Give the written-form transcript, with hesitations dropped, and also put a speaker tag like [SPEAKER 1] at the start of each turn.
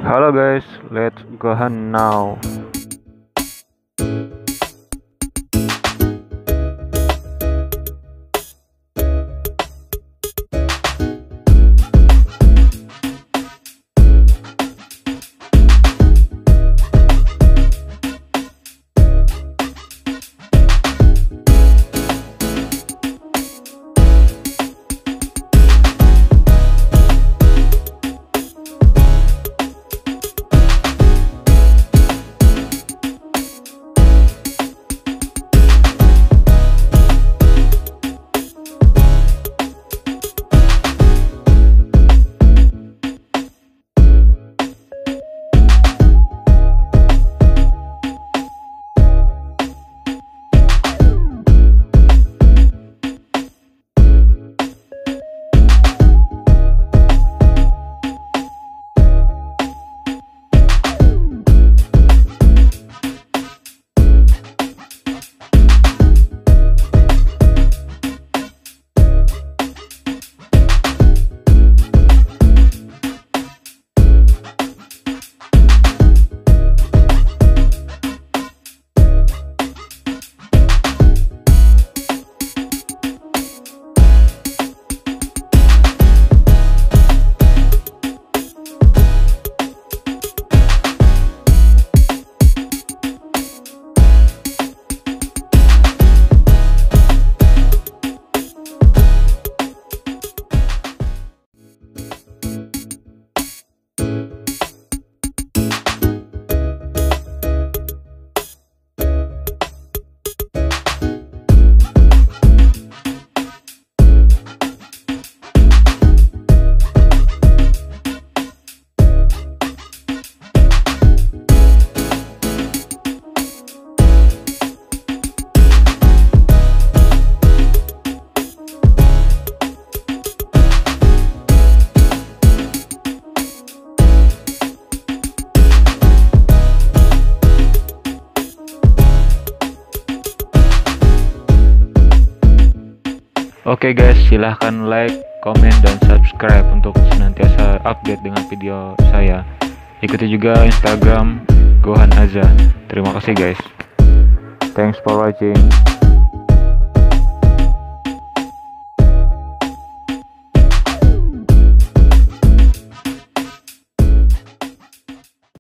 [SPEAKER 1] Halo guys, let's go on now. Oke guys, silahkan like, komen, dan subscribe untuk senantiasa update dengan video saya. Ikuti juga Instagram Gohan Aza. Terima kasih guys. Thanks for watching.